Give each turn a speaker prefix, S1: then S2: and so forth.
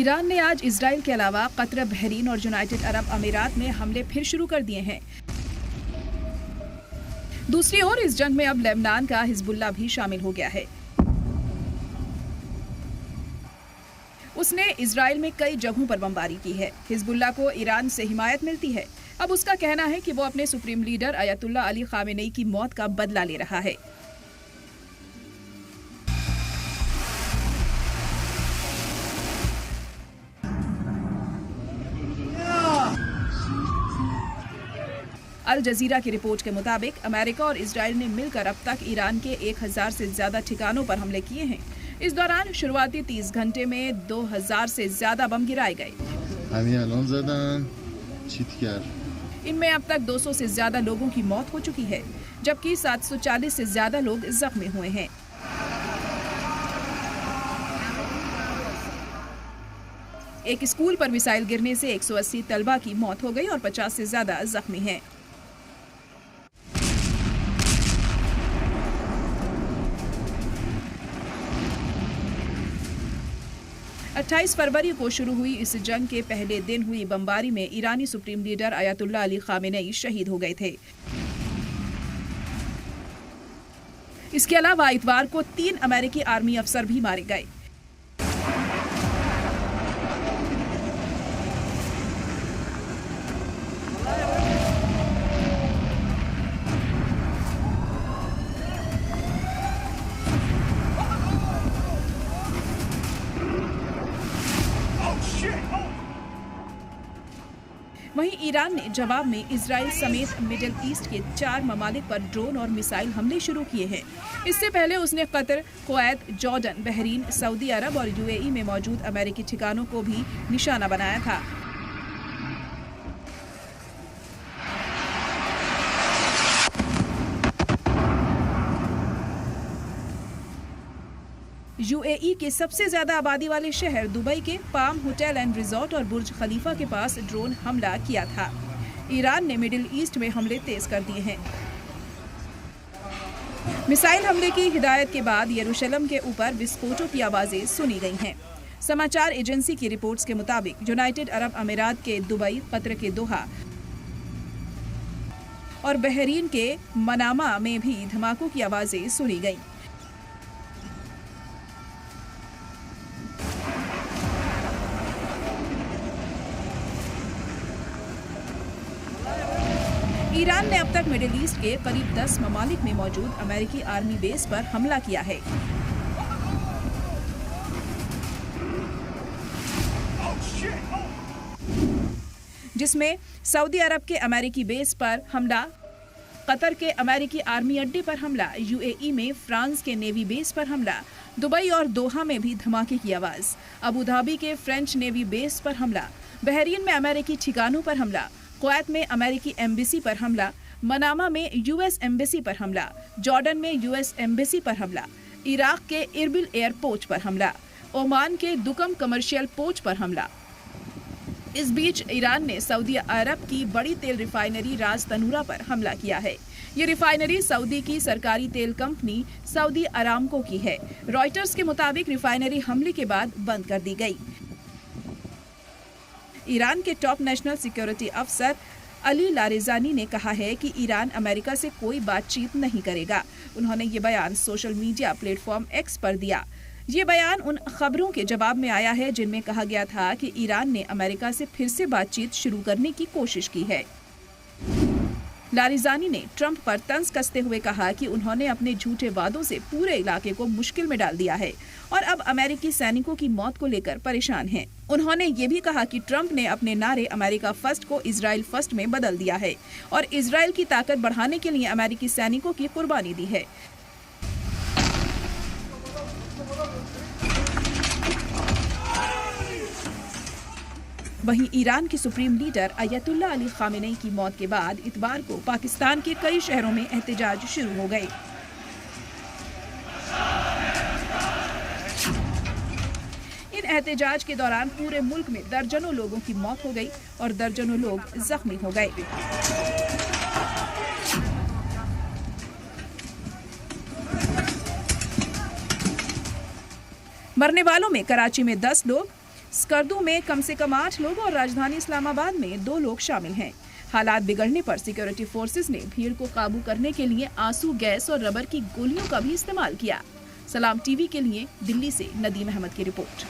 S1: Iran ने आज Israel के अलावा कतर, बहरीन और यूनाइटेड अरब अमीरात में हमले फिर शुरू कर दिए हैं। दूसरी ओर इस जंग में अब लेबनान का हिजबुल्लाह भी शामिल हो गया है। उसने इजराइल में कई जगहों पर बमबारी की है। हिजबुल्लाह को ईरान से हिमायत मिलती है। अब उसका कहना है कि वो अपने supreme leader Ayatollah Ali Khamenei की मौत का बदला ले रहा है। अल जजीरा की रिपोर्ट के मुताबिक अमेरिका और इजराइल ने मिलकर अब तक ईरान के 1000 से ज्यादा ठिकानों पर हमले किए हैं। इस दौरान शुरुआती 30 घंटे में 2000 से ज्यादा बम गिराए गए। इनमें अब तक 200 से ज्यादा लोगों की मौत हो चुकी है, जबकि 740 से ज्यादा लोग जख्मी हुए हैं। एक स्कूल पर मिसाइल गिरने से 180 तलबा की मौत हो गई और 50 से ज्यादा जख्मी हैं। 28 फरवरी को शुरू हुई इस जंग के पहले दिन हुई बमबारी में ईरानी supreme leader Ayatollah Ali Khamenei शहीद हो गए थे। इसके अलावा इतवार को 3 अमेरिकी आर्मी अफसर भी मारे गए। वहीं ईरान ने जवाब में इजराइल समेत मिडिल ईस्ट के 4 ममालिक पर ड्रोन और मिसाइल हमले शुरू किए हैं। इससे पहले उसने Qatar, Kuwait, Jordan, Bahrain, Saudi Arab और यूएई में मौजूद अमेरिकी ठिकानों को भी निशाना बनाया था। यूएई के सबसे ज्यादा आबादी वाले शहर दुबई के पाम होटल एंड रिजॉर्ट और बुर्ज खलीफा के पास ड्रोन हमला किया था। ईरान ने मिडिल ईस्ट में हमले तेज कर दिए हैं। मिसाइल हमले की हिदायत के बाद यरूशलेम के ऊपर विस्फोटों की आवाजें सुनी गई हैं। समाचार एजेंसी की रिपोर्ट्स के मुताबिक यूनाइटेड अरब अमीरात के दुबई, कतर के दोहा और बहरीन के मनामा में भी धमाकों की आवाजें सुनी गईं। ईरान ने अब तक मिडिल ईस्ट के करीब 10 ममालिक में मौजूद अमेरिकी आर्मी बेस पर हमला किया है। जिसमें सऊदी अरब के अमेरिकी बेस पर हमला, कतर के अमेरिकी आर्मी अड्डे पर हमला, यूएई में फ्रांस के नेवी बेस पर हमला, दुबई और दोहा में भी धमाके की आवाज, अबू धाबी के फ्रेंच नेवी बेस पर हमला, बहरीन में अमेरिकी ठिकानों पर हमला, कुवैत में अमेरिकी एम्बेसी पर हमला, मनामा में यूएस एम्बेसी पर हमला, जॉर्डन में यूएस एम्बेसी पर हमला, इराक के इरबिल एयरपोर्ट पर हमला, ओमान के दुकम कमर्शियल पोर्ट पर हमला। इस बीच ईरान ने सऊदी अरब की बड़ी तेल रिफाइनरी राज तनूरा पर हमला किया है। ये रिफाइनरी सऊदी की सरकारी तेल कंपनी सऊदी अरामको की है। रॉयटर्स के मुताबिक रिफाइनरी हमले के बाद बंद कर दी गई। ईरान के टॉप नेशनल सिक्योरिटी अफसर अली लारिजानी ने कहा है कि ईरान अमेरिका से कोई बातचीत नहीं करेगा। उन्होंने ये बयान सोशल मीडिया प्लेटफॉर्म एक्स पर दिया। ये बयान उन खबरों के जवाब में आया है जिनमें कहा गया था कि ईरान ने अमेरिका से फिर से बातचीत शुरू करने की कोशिश की है। लारिजानी ने ट्रंप पर तंज कसते हुए कहा कि उन्होंने अपने झूठे वादों से पूरे इलाके को मुश्किल में डाल दिया है और अब अमेरिकी सैनिकों की मौत को लेकर परेशान हैं। उन्होंने ये भी कहा कि ट्रंप ने अपने नारे अमेरिका फर्स्ट को इजराइल फर्स्ट में बदल दिया है और इजराइल की ताकत बढ़ाने के लिए अमेरिकी सैनिकों की कुर्बानी दी है। वहीं ईरान के supreme leader Ayatollah Ali Khamenei की मौत के बाद इतवार को पाकिस्तान के कई शहरों में एहतजाज शुरू हो गए। इन एहतजाज के दौरान पूरे मुल्क में दर्जनों लोगों की मौत हो गई और दर्जनों लोग जख्मी हो गए। मरने वालों में कराची में 10 लोग, स्कर्दू में कम से कम 8 लोग और राजधानी इस्लामाबाद में 2 लोग शामिल हैं। हालात बिगड़ने पर सिक्योरिटी फोर्सेस ने भीड़ को काबू करने के लिए आंसू गैस और रबर की गोलियों का भी इस्तेमाल किया। सलाम टीवी के लिए दिल्ली से नदीम अहमद की रिपोर्ट।